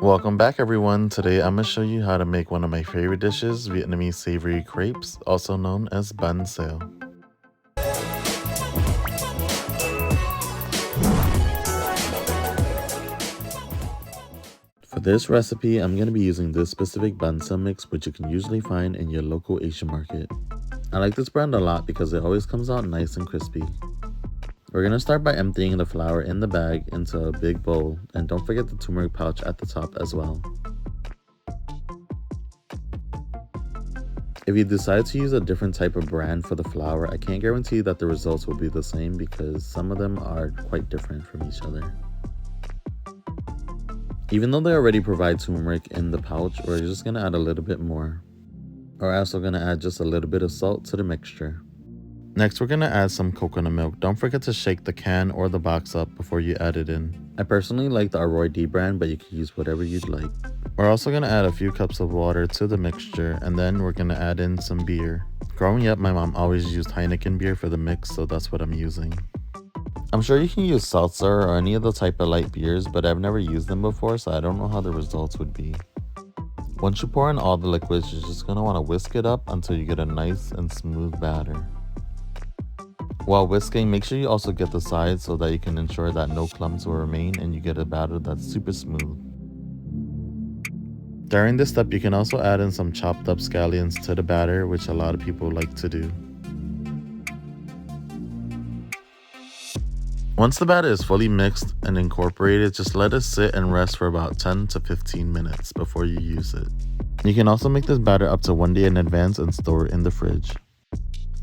Welcome back everyone. Today I'm going to show you how to make one of my favorite dishes, Vietnamese Savory Crepes, also known as Banh Xeo. For this recipe, I'm going to be using this specific Banh Xeo mix, which you can usually find in your local Asian market. I like this brand a lot because it always comes out nice and crispy. We're going to start by emptying the flour in the bag into a big bowl, and don't forget the turmeric pouch at the top as well. If you decide to use a different type of brand for the flour, I can't guarantee that the results will be the same because some of them are quite different from each other. Even though they already provide turmeric in the pouch, we're just going to add a little bit more. We're also going to add just a little bit of salt to the mixture. Next, we're going to add some coconut milk. Don't forget to shake the can or the box up before you add it in. I personally like the Aroy D brand, but you can use whatever you'd like. We're also going to add a few cups of water to the mixture, and then we're going to add in some beer. Growing up, my mom always used Heineken beer for the mix, so that's what I'm using. I'm sure you can use seltzer or any other type of light beers, but I've never used them before, so I don't know how the results would be. Once you pour in all the liquids, you're just going to want to whisk it up until you get a nice and smooth batter. While whisking, make sure you also get the sides so that you can ensure that no clumps will remain and you get a batter that's super smooth. During this step, you can also add in some chopped up scallions to the batter, which a lot of people like to do. Once the batter is fully mixed and incorporated, just let it sit and rest for about 10 to 15 minutes before you use it. You can also make this batter up to 1 day in advance and store it in the fridge.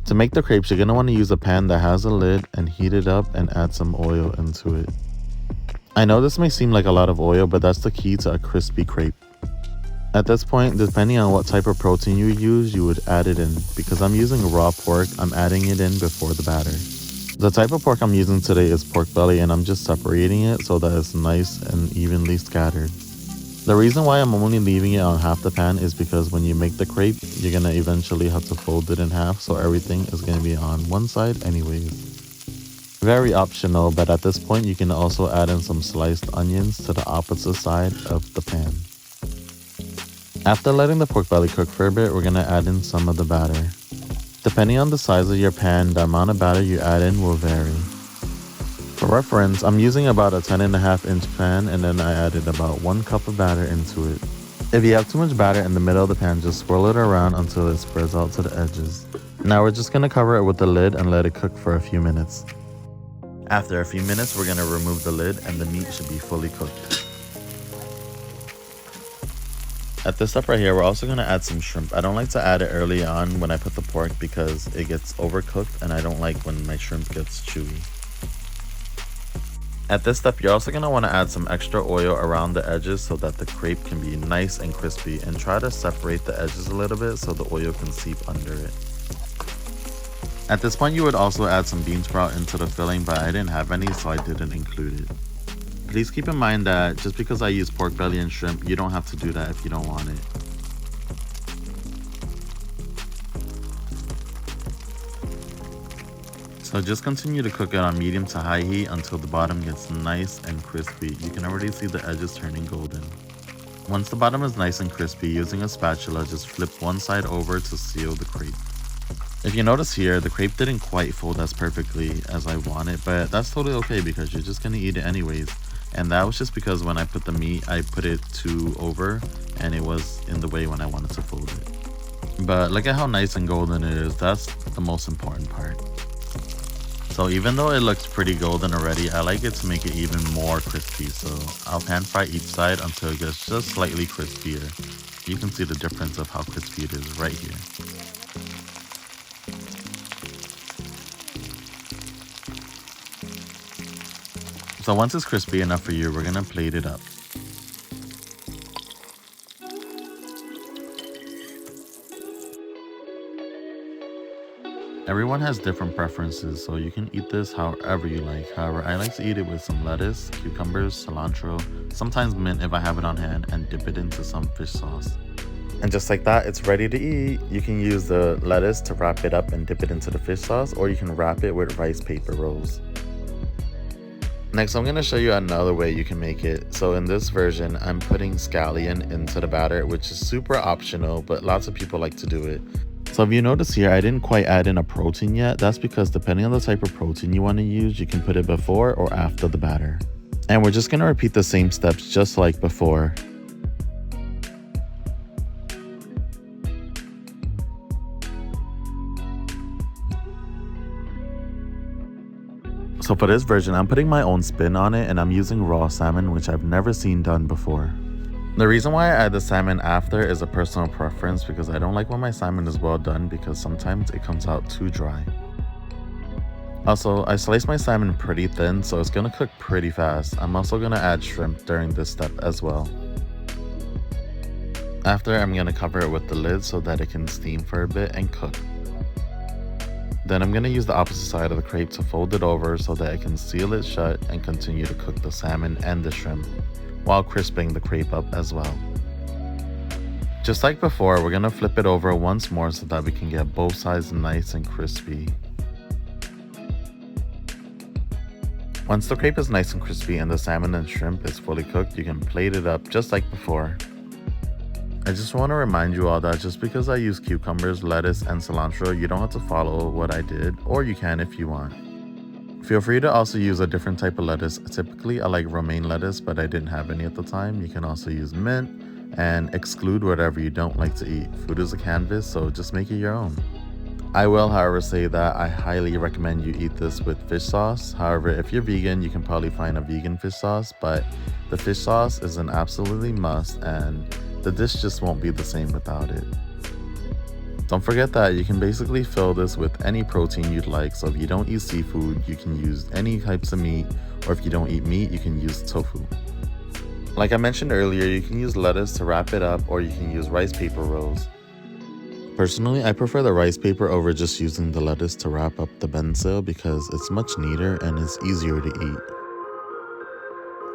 To make the crepes, you're going to want to use a pan that has a lid and heat it up and add some oil into it. I know this may seem like a lot of oil, but that's the key to a crispy crepe. At this point, depending on what type of protein you use, you would add it in. Because I'm using raw pork, I'm adding it in before the batter. The type of pork I'm using today is pork belly, and I'm just separating it so that it's nice and evenly scattered. The reason why I'm only leaving it on half the pan is because when you make the crepe, you're going to eventually have to fold it in half, so everything is going to be on one side anyways. Very optional, but at this point you can also add in some sliced onions to the opposite side of the pan. After letting the pork belly cook for a bit, we're going to add in some of the batter. Depending on the size of your pan, the amount of batter you add in will vary. For reference, I'm using about a 10.5-inch pan, and then I added about 1 cup of batter into it. If you have too much batter in the middle of the pan, just swirl it around until it spreads out to the edges. Now we're just going to cover it with the lid and let it cook for a few minutes. After a few minutes, we're going to remove the lid and the meat should be fully cooked. At this step right here, we're also going to add some shrimp. I don't like to add it early on when I put the pork because it gets overcooked and I don't like when my shrimp gets chewy. At this step, you're also going to want to add some extra oil around the edges so that the crepe can be nice and crispy, and try to separate the edges a little bit so the oil can seep under it. At this point, you would also add some bean sprout into the filling, but I didn't have any, so I didn't include it. Please keep in mind that just because I use pork belly and shrimp, you don't have to do that if you don't want it. So just continue to cook it on medium to high heat until the bottom gets nice and crispy. You can already see the edges turning golden. Once the bottom is nice and crispy, using a spatula, just flip one side over to seal the crepe. If you notice here, the crepe didn't quite fold as perfectly as I wanted, but that's totally okay because you're just going to eat it anyways. And that was just because when I put the meat, I put it too over and it was in the way when I wanted to fold it. But look at how nice and golden it is. That's the most important part. So even though it looks pretty golden already, I like it to make it even more crispy. So I'll pan fry each side until it gets just slightly crispier. You can see the difference of how crispy it is right here. So once it's crispy enough for you, we're gonna plate it up. Everyone has different preferences, so you can eat this however you like. However, I like to eat it with some lettuce, cucumbers, cilantro, sometimes mint if I have it on hand, and dip it into some fish sauce. And just like that, it's ready to eat. You can use the lettuce to wrap it up and dip it into the fish sauce, or you can wrap it with rice paper rolls. Next, I'm going to show you another way you can make it. So in this version, I'm putting scallion into the batter, which is super optional, but lots of people like to do it. So if you notice here, I didn't quite add in a protein yet. That's because depending on the type of protein you want to use, you can put it before or after the batter. And we're just going to repeat the same steps just like before. So for this version, I'm putting my own spin on it, and I'm using raw salmon, which I've never seen done before. The reason why I add the salmon after is a personal preference, because I don't like when my salmon is well done because sometimes it comes out too dry. Also, I sliced my salmon pretty thin, so it's gonna cook pretty fast. I'm also gonna add shrimp during this step as well. After, I'm gonna cover it with the lid so that it can steam for a bit and cook. Then I'm going to use the opposite side of the crepe to fold it over so that I can seal it shut and continue to cook the salmon and the shrimp while crisping the crepe up as well. Just like before, we're going to flip it over once more so that we can get both sides nice and crispy. Once the crepe is nice and crispy and the salmon and shrimp is fully cooked, you can plate it up just like before. I just want to remind you all that just because I use cucumbers, lettuce, and cilantro, you don't have to follow what I did, or you can if you want. Feel free to also use a different type of lettuce. Typically, I like romaine lettuce, but I didn't have any at the time. You can also use mint and exclude whatever you don't like to eat. Food is a canvas, so just make it your own. I will, however, say that I highly recommend you eat this with fish sauce. However, if you're vegan, you can probably find a vegan fish sauce, but the fish sauce is an absolutely must, and the dish just won't be the same without it. Don't forget that you can basically fill this with any protein you'd like. So if you don't eat seafood, you can use any types of meat, or if you don't eat meat, you can use tofu. Like I mentioned earlier, you can use lettuce to wrap it up, or you can use rice paper rolls. Personally, I prefer the rice paper over just using the lettuce to wrap up the Banh Xeo because it's much neater and it's easier to eat.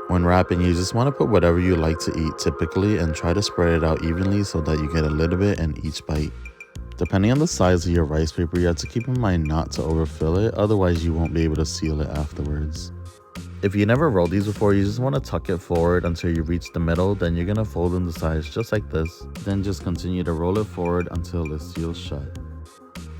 When wrapping, you just want to put whatever you like to eat typically and try to spread it out evenly so that you get a little bit in each bite. Depending on the size of your rice paper, you have to keep in mind not to overfill it, otherwise you won't be able to seal it afterwards. If you never rolled these before, you just want to tuck it forward until you reach the middle, then you're going to fold in the sides just like this. Then just continue to roll it forward until it seals shut.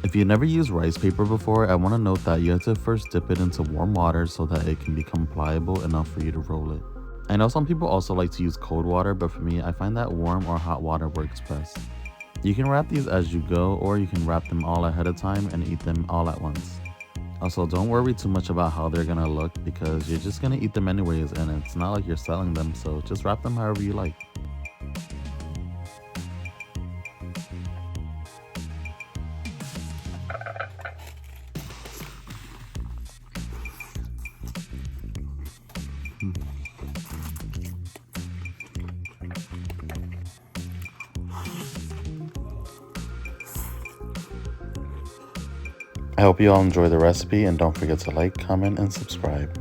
If you never used rice paper before, I want to note that you have to first dip it into warm water so that it can become pliable enough for you to roll it. I know some people also like to use cold water, but for me, I find that warm or hot water works best. You can wrap these as you go, or you can wrap them all ahead of time and eat them all at once. Also, don't worry too much about how they're gonna look because you're just gonna eat them anyways, and it's not like you're selling them, so just wrap them however you like. I hope you all enjoy the recipe, and don't forget to like, comment, and subscribe.